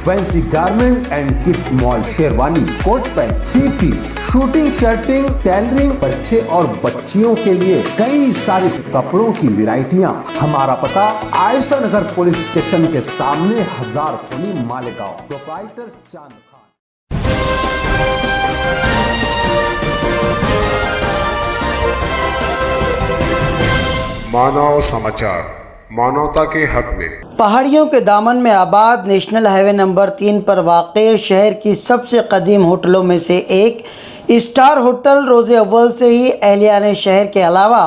Fancy garment and kids mall, sherwani, coat pant, 3 piece, suiting, shirting, tailoring, बच्चे और बच्चियों के लिए कई सारे कपड़ों की वैरायटियां। हमारा पता आयशा नगर पुलिस स्टेशन के सामने, हजार खोली, मालेगांव। प्रोप्राइटर चांद खान। मानव समाचार, मानवता के हक में। पहाड़ियों के दामन में आबाद नेशनल हाईवे नंबर 3 पर वाक़ शहर की सबसे कदीम होटलों में से एक स्टार होटल रोज़े अव्वल से ही अहलियाने शहर के अलावा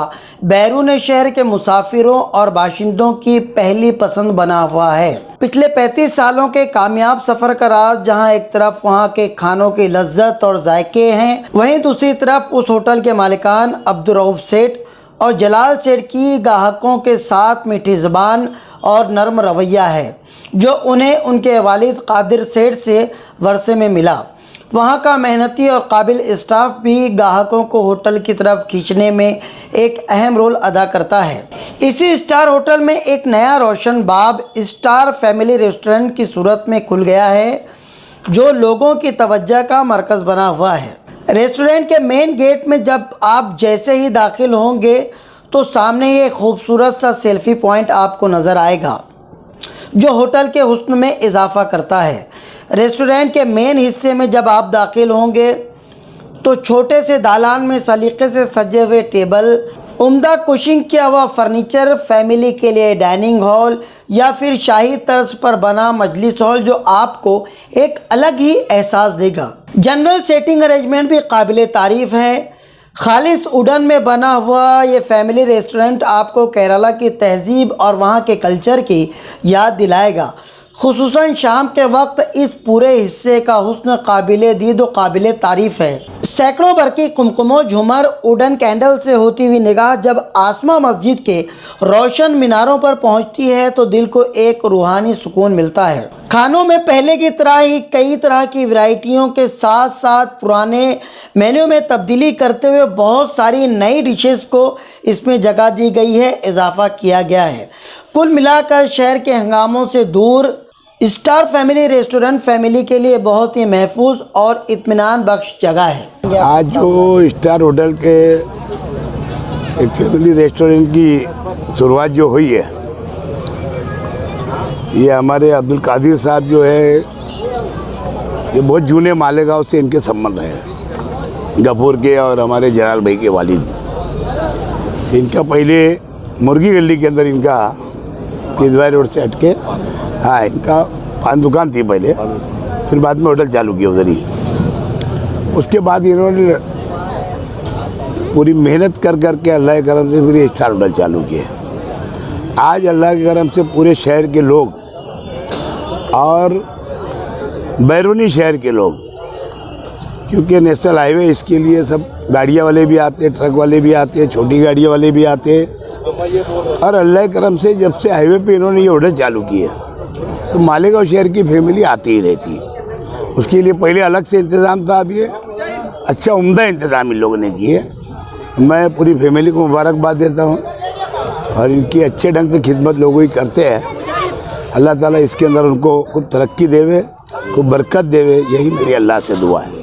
बैरून शहर के मुसाफिरों और बाशिंदों की पहली पसंद बना हुआ है। पिछले 35 सालों के कामयाब सफ़र का राज जहां एक तरफ वहां के खानों की लज्जत और जायके हैं, वहीं दूसरी तरफ उस होटल के मालिकान अब्दुर्रऊफ सेठ और जलाल सेठ की ग्राहकों के साथ मीठी ज़बान और नरम रवैया है, जो उन्हें उनके वालिद कादिर सेठ से वर्षे में मिला। वहाँ का मेहनती और काबिल स्टाफ भी ग्राहकों को होटल की तरफ खींचने में एक अहम रोल अदा करता है। इसी स्टार होटल में एक नया रोशन बाब स्टार फैमिली रेस्टोरेंट की सूरत में खुल गया है, जो लोगों की तवज्जो का मरकज़ बना हुआ है। रेस्टोरेंट के मेन गेट में जब आप जैसे ही दाखिल होंगे तो सामने ये खूबसूरत सा सेल्फी पॉइंट आपको नज़र आएगा, जो होटल के हुस्न में इजाफ़ा करता है। रेस्टोरेंट के मेन हिस्से में जब आप दाखिल होंगे तो छोटे से दालान में सलीके से सजे हुए टेबल, उम्दा कुशिंग किया हुआ फर्नीचर, फैमिली के लिए डाइनिंग हॉल या फिर शाही तर्ज पर बना मजलिस हॉल, जो आपको एक अलग ही एहसास देगा। जनरल सेटिंग अरेंजमेंट भी काबिल तारीफ़ है। खालिस वुडन में बना हुआ ये फैमिली रेस्टोरेंट आपको केरला की तहजीब और वहाँ के कल्चर की याद दिलाएगा। खुसूसन शाम के वक्त इस पूरे हिस्से का हुस्न काबिल दीद व काबिल तारीफ़ है। सैकड़ों भर की कुमकुमो झूमर वुडन कैंडल से होती हुई निगाह जब आसमा मस्जिद के रोशन मीनारों पर पहुंचती है तो दिल को एक रूहानी सुकून मिलता है। खानों में पहले की तरह ही कई तरह की वैरायटियों के साथ साथ पुराने मेन्यू में तब्दीली करते हुए बहुत सारी नई डिशेस को इसमें जगह दी गई है, इजाफा किया गया है। कुल मिलाकर शहर के हंगामों से दूर स्टार फैमिली रेस्टोरेंट फैमिली के लिए बहुत ही महफूज और इत्मीनान बख्श जगह है। आज जो स्टार होटल के एक फैमिली रेस्टोरेंट की शुरुआत जो हुई है, ये हमारे अब्दुल कादिर साहब जो है, ये बहुत जूने मालेगांव से इनके संबंध हैं, गफूर के और हमारे जलाल भाई के वालिद। इनका पहले मुर्गी गली के अंदर इनका तिजवारी रोड से हटके, हाँ, इनका पान दुकान थी पहले, फिर बाद में होटल चालू किया उधर ही। उसके बाद इन्होंने पूरी मेहनत कर के अल्लाह के करम से फिर स्टार होटल चालू किए। आज अल्लाह के करम से पूरे शहर के लोग और बैरूनी शहर के लोग, क्योंकि नेशनल हाईवे इसके लिए सब गाड़ियाँ वाले भी आते हैं, ट्रक वाले भी आते हैं, छोटी गाड़ियाँ वाले भी आते हैं। और अल्लाह के करम से जब से हाईवे पे इन्होंने ये होटल चालू किए तो मालेगांव शहर की फैमिली आती ही रहती। उसके लिए पहले अलग से इंतज़ाम था, अब ये अच्छा उम्दा इंतज़ाम इन लोगों ने किए। मैं पूरी फैमिली को मुबारकबाद देता हूँ और इनकी अच्छे ढंग से खिदमत लोगों की करते हैं। अल्लाह ताला इसके अंदर उनको खूब तरक्की देवे, खूब बरकत देवे, यही मेरी अल्लाह से दुआ है।